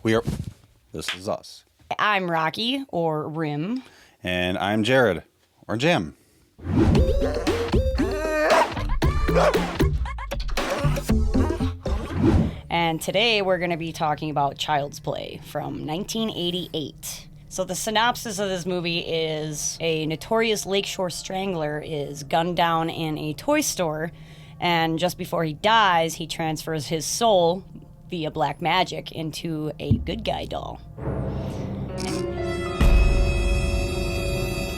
We are. This is us. I'm Rocky, or Rim. And I'm Jared, or Jim. And today we're going to be talking about Child's Play from 1988. So the synopsis of this movie is a notorious lakeshore strangler is gunned down in a toy store, and just before he dies, he transfers his soul via black magic into a good guy doll.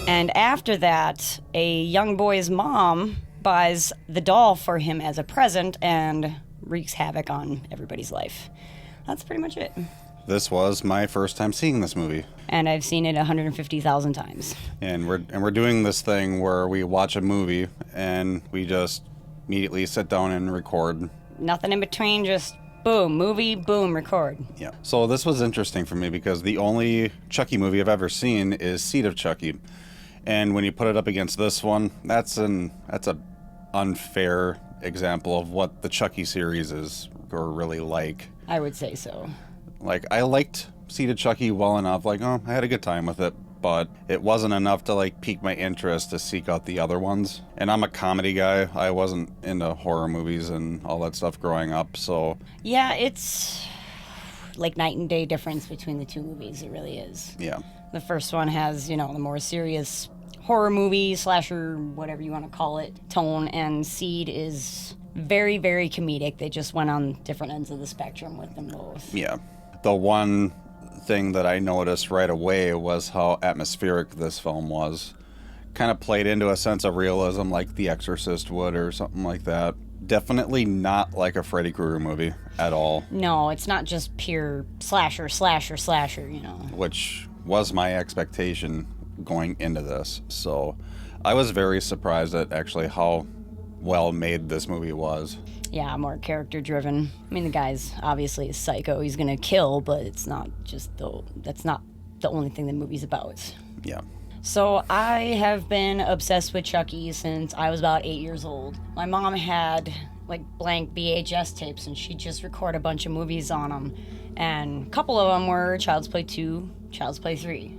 And after that, a young boy's mom buys the doll for him as a present and wreaks havoc on everybody's life. That's pretty much it. This was my first time seeing this movie. And I've seen it 150,000 times. And we're doing this thing where we watch a movie and we just immediately sit down and record. Nothing in between, just boom, movie, boom, record. Yeah. So this was interesting for me because the only Chucky movie I've ever seen is Seed of Chucky. And when you put it up against this one, that's an unfair example of what the Chucky series is or really like. I would say so. Like, I liked Seed of Chucky well enough, like, I had a good time with it, but it wasn't enough to, like, pique my interest to seek out the other ones. And I'm a comedy guy. I wasn't into horror movies and all that stuff growing up, so... Yeah, it's like night and day difference between the two movies. It really is. Yeah. The first one has, the more serious horror movie, slasher, whatever you want to call it, tone, and Seed is very, very comedic. They just went on different ends of the spectrum with them both. Yeah. The one thing that I noticed right away was how atmospheric this film was. Kind of played into a sense of realism like The Exorcist would or something like that. Definitely not like a Freddy Krueger movie at all. No, it's not just pure slasher, Which was my expectation going into this. So I was very surprised at actually how well made this movie was. Yeah, more character driven. I mean, the guy's obviously a psycho. He's gonna kill, but it's not just that's not the only thing the movie's about. Yeah. So I have been obsessed with Chucky since I was about 8 years old. My mom had like blank VHS tapes, and she'd just record a bunch of movies on them. And a couple of them were Child's Play 2, Child's Play 3.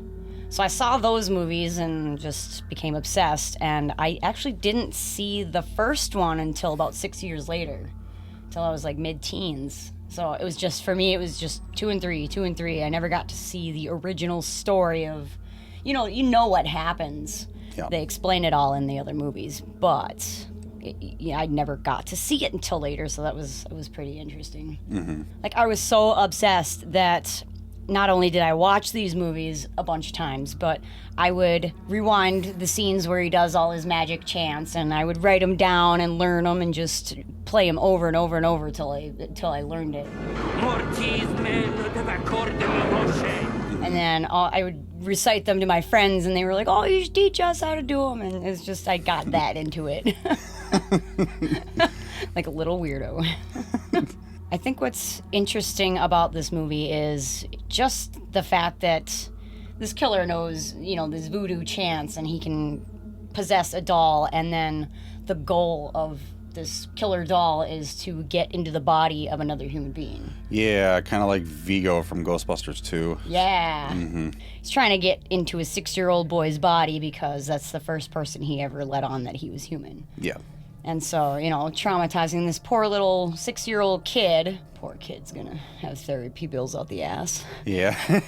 So I saw those movies and just became obsessed, and I actually didn't see the first one until about 6 years later, until I was like mid-teens. So it was just, for me, it was just 2 and 3. I never got to see the original story of, you know what happens. Yeah. They explain it all in the other movies, but I never got to see it until later, so it was pretty interesting. Mm-hmm. Like, I was so obsessed that not only did I watch these movies a bunch of times, but I would rewind the scenes where he does all his magic chants, and I would write them down and learn them and just play them over and over and over till I learned it. And then I would recite them to my friends, and they were like, "Oh, you should teach us how to do them." And it's just, I got that into it. Like a little weirdo. I think what's interesting about this movie is just the fact that this killer knows, this voodoo chants, and he can possess a doll, and then the goal of this killer doll is to get into the body of another human being. Yeah, kind of like Vigo from Ghostbusters 2. Yeah. Mm-hmm. He's trying to get into a 6-year-old boy's body because that's the first person he ever let on that he was human. Yeah. And so, traumatizing this poor little 6-year-old kid. Poor kid's gonna have therapy bills out the ass. Yeah.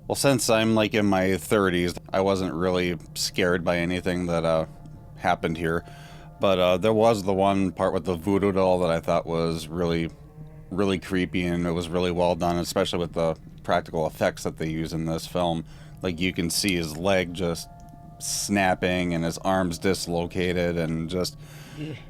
Well, since I'm like in my 30s, I wasn't really scared by anything that happened here. But there was the one part with the voodoo doll that I thought was really, really creepy, and it was really well done, especially with the practical effects that they use in this film. Like, you can see his leg just snapping and his arms dislocated, and just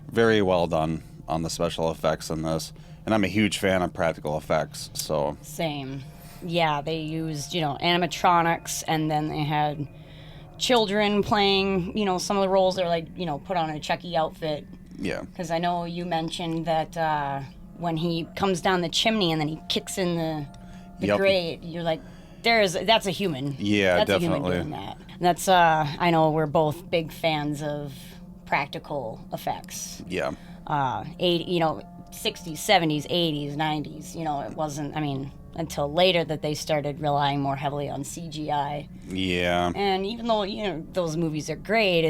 very well done on the special effects in this. And I'm a huge fan of practical effects, so... Same. Yeah, they used, animatronics, and then they had children playing, some of the roles. They're like, put on a Chucky outfit. Yeah. Because I know you mentioned that when he comes down the chimney and then he kicks in the grate, you're like, that's a human. Yeah, that's definitely. A human doing that. And that's, I know we're both big fans of practical effects. Yeah. 60s, 70s, 80s, 90s, it wasn't, until later that they started relying more heavily on CGI. Yeah. And even though, those movies are great,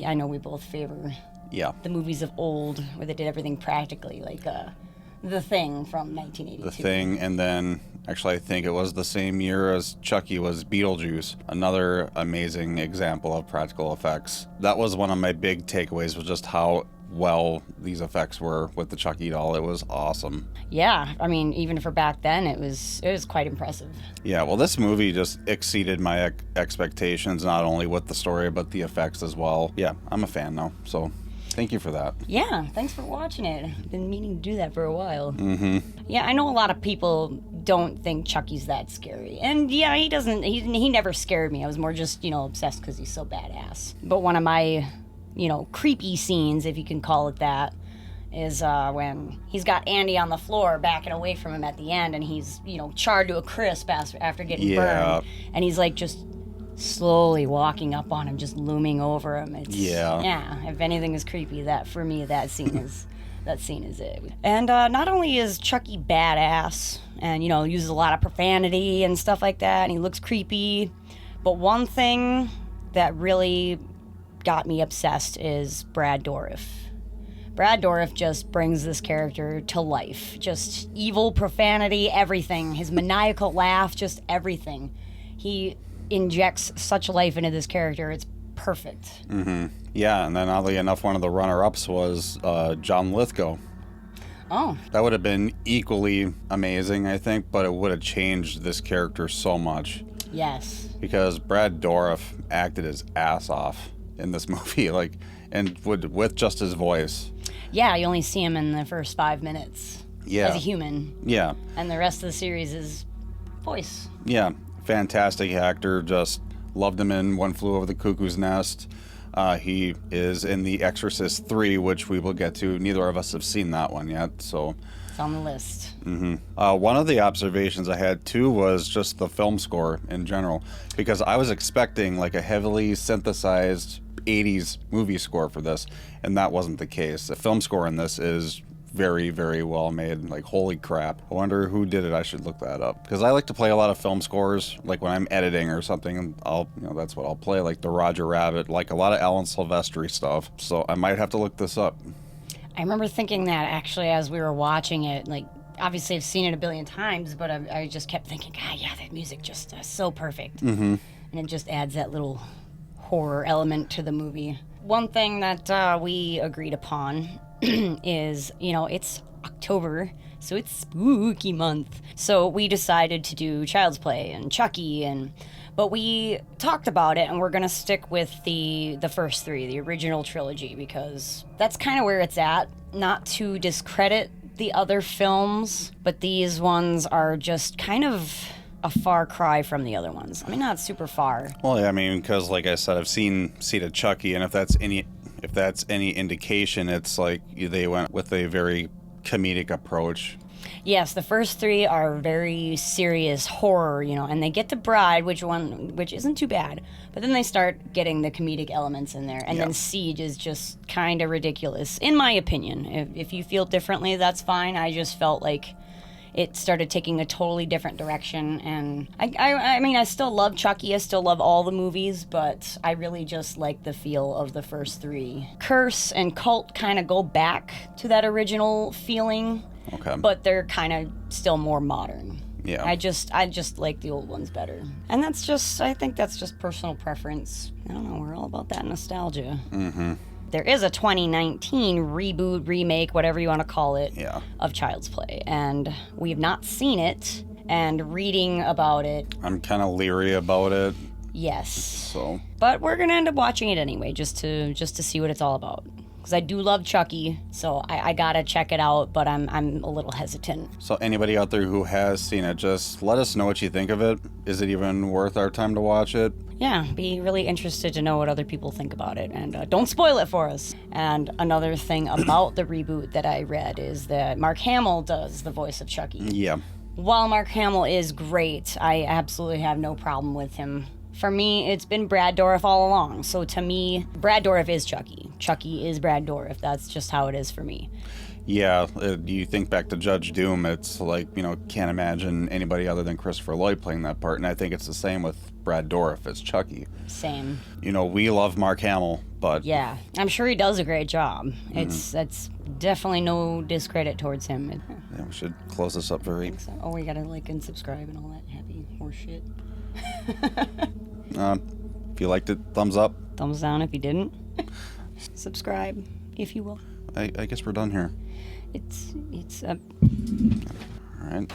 I know we both favor the movies of old where they did everything practically, like The Thing from 1982. The Thing, and then actually I think it was the same year as Chucky was Beetlejuice, another amazing example of practical effects. That was one of my big takeaways, was just how well these effects were with the Chucky doll. It was awesome. Yeah, I mean, even for back then, it was quite impressive. Yeah, well, this movie just exceeded my expectations, not only with the story, but the effects as well. Yeah, I'm a fan now, so thank you for that. Yeah, thanks for watching it. I've been meaning to do that for a while. Mm-hmm. Yeah, I know a lot of people don't think Chucky's that scary. And yeah, he doesn't, he never scared me. I was more just, obsessed because he's so badass. But one of my, creepy scenes, if you can call it that, is when he's got Andy on the floor backing away from him at the end, and he's, charred to a crisp after getting burned. And he's like just slowly walking up on him, just looming over him. Yeah, if anything is creepy, for me, that scene is it. And not only is Chucky badass and, uses a lot of profanity and stuff like that, and he looks creepy, but one thing that really got me obsessed is Brad Dourif. Brad Dourif just brings this character to life. Just evil, profanity, everything. His maniacal laugh, just everything. He injects such life into this character. It's perfect. Mm-hmm. Yeah, and then oddly enough, one of the runner-ups was John Lithgow. Oh. That would have been equally amazing, I think, but it would have changed this character so much. Yes. Because Brad Dourif acted his ass off in this movie, and with just his voice. Yeah, you only see him in the first 5 minutes. Yeah. As a human. Yeah. And the rest of the series is voice. Yeah. Fantastic actor. Just loved him in One Flew Over the Cuckoo's Nest. He is in The Exorcist 3, which we will get to. Neither of us have seen that one yet, so... It's on the list. Mm-hmm. One of the observations I had, too, was just the film score in general. Because I was expecting, a heavily synthesized 80s movie score for this, and that wasn't the case. The film score in this is very, very well made. Holy crap. I wonder who did it. I should look that up. Because I like to play a lot of film scores, when I'm editing or something, and that's what I'll play, the Roger Rabbit, a lot of Alan Silvestri stuff. So I might have to look this up. I remember thinking that, actually, as we were watching it, obviously I've seen it a billion times, but I just kept thinking, that music just is so perfect. Mm-hmm. And it just adds that little horror element to the movie. One thing that we agreed upon is, it's October, so it's spooky month. So we decided to do Child's Play and Chucky, but we talked about it, and we're gonna stick with the first three, the original trilogy, because that's kind of where it's at. Not to discredit the other films, but these ones are just kind of a far cry from the other ones. I mean, not super far. Well, yeah, because like I said, I've seen a Chucky, and if that's any indication, it's they went with a very comedic approach. Yes, the first three are very serious horror, and they get to Bride, which isn't too bad, but then they start getting the comedic elements in there, and then Siege is just kind of ridiculous, in my opinion. If you feel differently, that's fine. I just felt like it started taking a totally different direction, and I mean, I still love Chucky, I still love all the movies, but I really just like the feel of the first three. Curse and Cult kind of go back to that original feeling, okay, but they're kind of still more modern. Yeah. I just like the old ones better. And I think that's just personal preference. I don't know, we're all about that nostalgia. Mm-hmm. There is a 2019 reboot, remake, whatever you want to call it, of Child's Play. And we've not seen it, and reading about it... I'm kind of leery about it. Yes. So... But we're going to end up watching it anyway, just to see what it's all about. Because I do love Chucky, so I got to check it out, but I'm a little hesitant. So anybody out there who has seen it, just let us know what you think of it. Is it even worth our time to watch it? Yeah, be really interested to know what other people think about it, and don't spoil it for us. And another thing about the reboot that I read is that Mark Hamill does the voice of Chucky. Yeah. While Mark Hamill is great, I absolutely have no problem with him. For me, it's been Brad Dourif all along. So to me, Brad Dourif is Chucky. Chucky is Brad Dourif. That's just how it is for me. Yeah, you think back to Judge Doom, it's like, can't imagine anybody other than Christopher Lloyd playing that part, and I think it's the same with Brad Dourif as Chucky. Same. We love Mark Hamill, but... Yeah, I'm sure he does a great job. That's definitely no discredit towards him. Yeah, we should close this up very... So. Oh, we gotta like and subscribe and all that happy horse shit. If you liked it, thumbs up. Thumbs down if you didn't. Subscribe, if you will. I guess we're done here. It's All right.